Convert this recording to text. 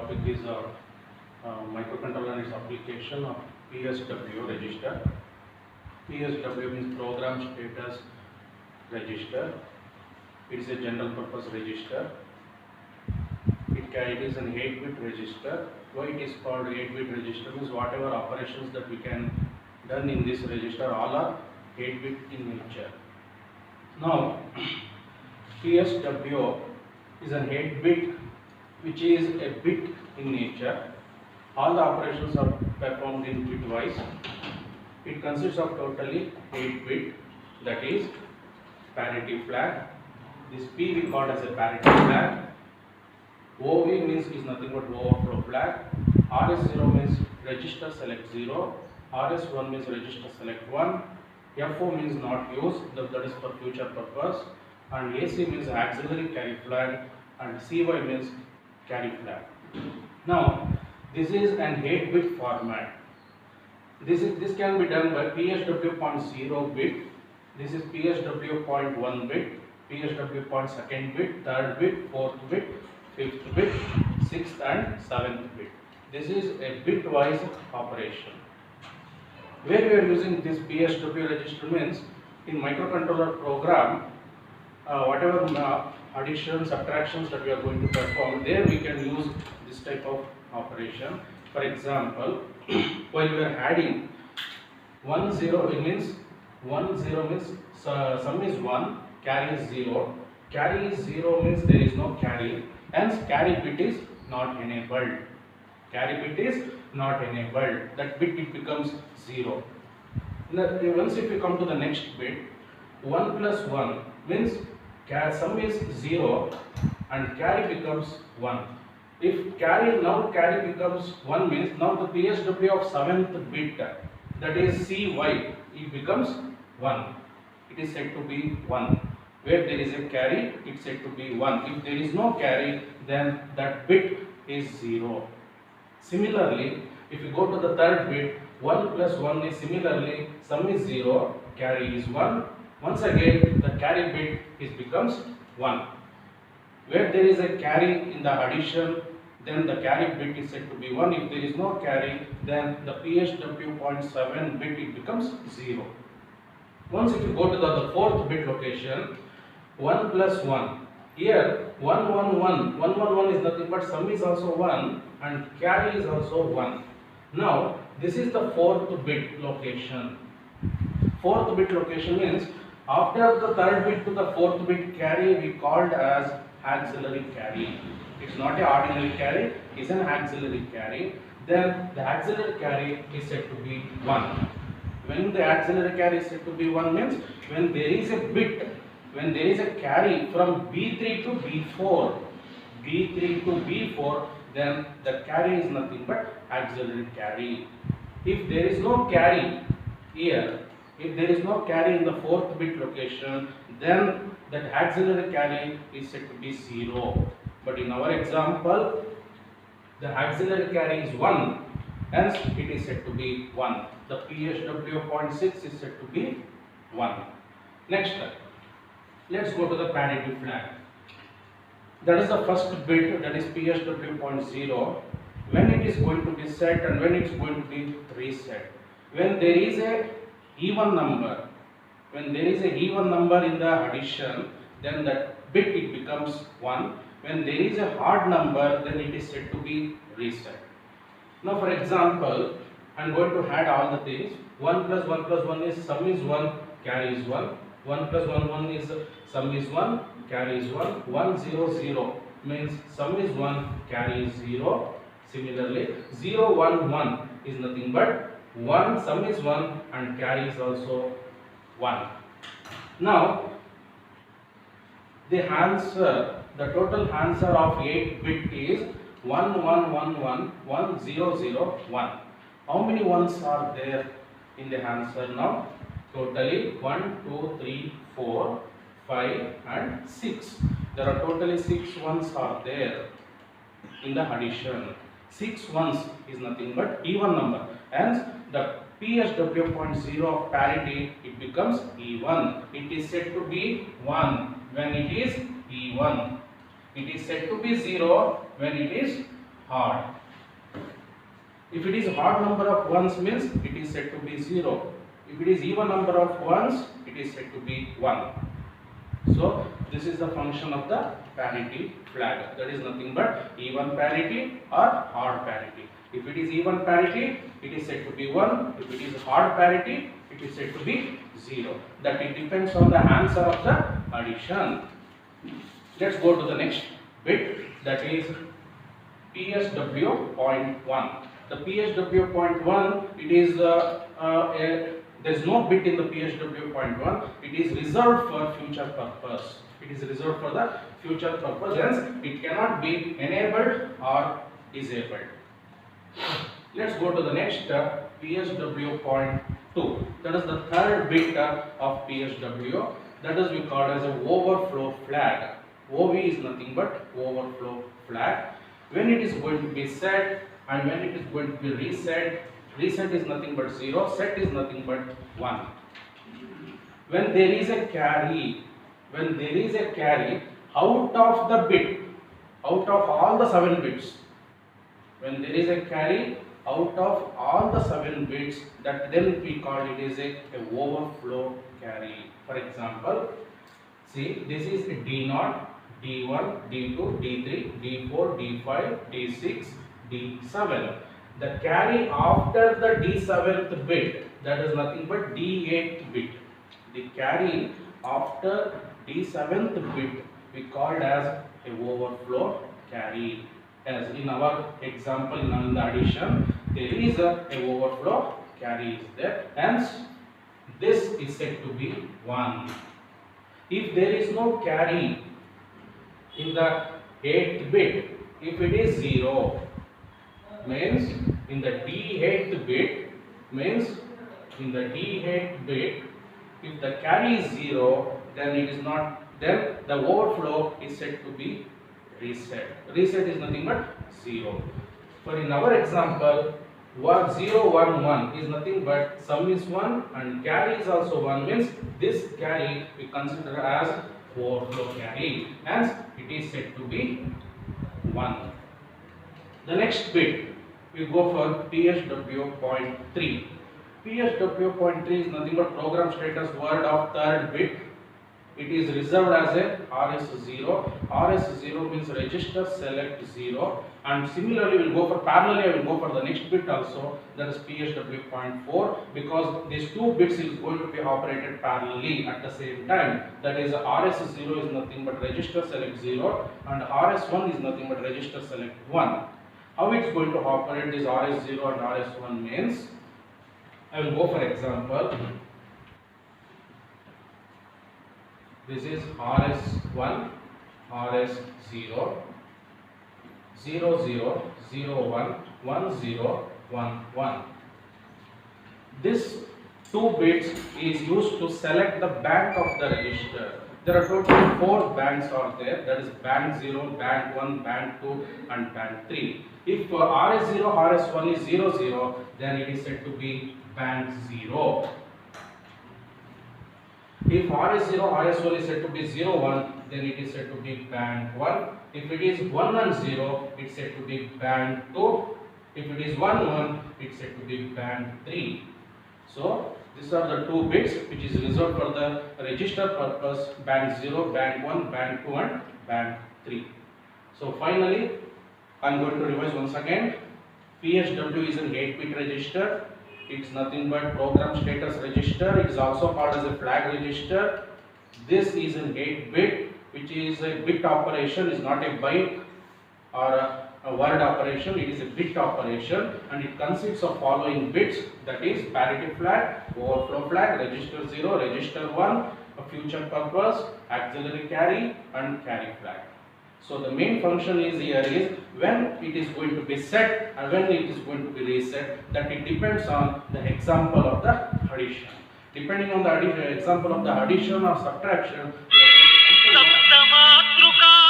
topic is microcontroller and its application of PSW register. PSW means Program Status Register. It is a general purpose register. It is an 8-bit register. Why it is called 8-bit register means whatever operations that we can done in this register all are 8-bit in nature. Now PSW is an 8-bit which is a bit in nature. All the operations are performed in bitwise. It consists of totally 8-bit, that is parity flag. This P we call as a parity flag. OV means is nothing but overflow flag. RS0 means register select 0. RS1 means register select 1. FO means not used, that is for future purpose. And AC means auxiliary carry flag, and CY means carry flag. Now this is an 8-bit format. This can be done by PSW 0.0 bit. This is PSW 0.1 bit, PSW 0.2 bit, 3rd bit, 4th bit, 5th bit, 6th and 7th bit. This is a bitwise operation. Where we are using this PSW register means in microcontroller program, whatever addition, subtractions that we are going to perform, there we can use this type of operation. For example, while we are adding 1 0, it means 1 0 means sum is 1, carry is 0. Carry is 0 means there is no carry, hence carry bit is not enabled. Carry bit is not enabled. That bit it becomes 0. Now, once if you come to the next bit, 1 plus 1 means sum is 0 and carry becomes 1. If carry becomes 1 means now the PSW of 7th bit, that is CY, it becomes 1. It is said to be 1. Where there is a carry, it is said to be 1. If there is no carry, then that bit is 0. Similarly, if you go to the 3rd bit, 1 plus 1 is similarly sum is 0, carry is 1. Once again the carry bit becomes 1. Where there is a carry in the addition, then the carry bit is said to be 1. If there is no carry, then the PSW 0.7 bit it becomes 0. Once if you go to the 4th bit location, 1 plus 1. Here 1 1 1. 1 1 1 is nothing but sum is also 1 and carry is also 1. Now this is the 4th bit location. 4th bit location means after the 3rd bit to the 4th bit carry we called as auxiliary carry. It's not an ordinary carry, it's an auxiliary carry. Then the auxiliary carry is said to be 1. When the auxiliary carry is said to be 1 means when there is a bit, when there is a carry from B3 to B4, B3 to B4, then the carry is nothing but auxiliary carry. If there is no carry here, if there is no carry in the 4th bit location, then that auxiliary carry is said to be 0. But in our example, the auxiliary carry is 1, hence it is said to be 1. The PSW 0.6 is said to be 1. Next, let's go to the parity flag. That is the first bit, that is PSW 0.0. When it is going to be set and when it is going to be reset. When there is a even number, when there is a even number in the addition, then that bit it becomes 1. When there is a odd number, then it is said to be reset. Now for example, I am going to add all the things. 1 plus 1 plus 1 is sum is 1, carry is 1. 1 plus 1 1 is sum is 1, carry is 1. 1 0 0 means sum is 1, carry is 0. Similarly 0 1 1 is nothing but 1, sum is 1 and carry is also 1. Now the answer, the total answer of 8 bit is 1 1 1 1 1 0 0 1. How many ones are there in the answer now? Totally 1 2 3 4 5 and 6. There are totally 6 ones are there in the addition. 6 ones is nothing but even number, hence the PSW 0.0 of parity it becomes even. It is said to be 1 when it is even. It is said to be 0 when it is hard. If it is odd number of ones means it is said to be 0. If it is even number of ones, it is said to be 1. So this is the function of the parity flag. That is nothing but even parity or odd parity. If it is even parity, it is said to be 1. If it is odd parity, it is said to be 0. That it depends on the answer of the addition. Let's go to the next bit, that is PSW.1. The PSW.1, it is there is no bit in the PSW.1. It is reserved for future purpose. It is reserved for the future purpose, hence it cannot be enabled or disabled. Let's go to the next PSW.2. That is the third bit of PSW. That is we call as a overflow flag. OV is nothing but overflow flag. When it is going to be set and when it is going to be reset, reset is nothing but 0, set is nothing but 1. When there is a carry, out of the bit, out of all the 7 bits, when there is a carry out of all the 7 bits, that then we call it as a overflow carry. For example, see, this is D0, D1, D2, D3, D4, D5, D6, D7. The carry after the D7th bit, that is nothing but D8th bit. The carry after D7th bit we called as a overflow carry. As in our example in the addition, there is a overflow carry is there, hence this is said to be 1. If there is no carry in the 8th bit, if it is 0, means in the D8th bit, if the carry is 0, then it is not, then the overflow is said to be reset. Reset is nothing but 0. For in our example, 0, 1, 1 is nothing but sum is 1 and carry is also 1, means this carry we consider as overflow carry, hence it is said to be 1. The next bit we go for PSW.3. PSW.3 is nothing but program status word of third bit. It is reserved as a RS0. RS0 means register select 0, and similarly we will go for parallelly I will go for the next bit also, that is PSW.4, because these 2 bits is going to be operated parallelly at the same time. That is RS0 is nothing but register select 0 and RS1 is nothing but register select 1. How it is going to operate this RS0 and RS1 means, I will go for example. This is RS1, RS0, 0, 0, 0, 1, 1, 0, 1, 1. This 2 bits is used to select the bank of the register. There are total 4 banks are there, that is bank 0, bank 1, bank 2 and bank 3. If RS0, RS1 is 0, 0, then it is said to be bank 0. If RS0, RS1 is said to be 0, 1, then it is said to be bank 1. If it is 1 and 0, it is said to be bank 2. If it is 1, 1, it is said to be bank 3. So, these are the 2 bits which is reserved for the register purpose, bank 0, bank 1, bank 2 and bank 3. So, finally, I am going to revise once again. PSW is an 8-bit register. It's nothing but program status register. It is also called as a flag register. This is an 8-bit, which is a bit operation, is not a byte or a word operation. It is a bit operation and it consists of following bits, that is parity flag, overflow flag, register 0, register 1, a future purpose, auxiliary carry and carry flag. So the main function is here is when it is going to be set and when it is going to be reset, that it depends on the example of the addition. Depending on the example of the addition or subtraction, we are going to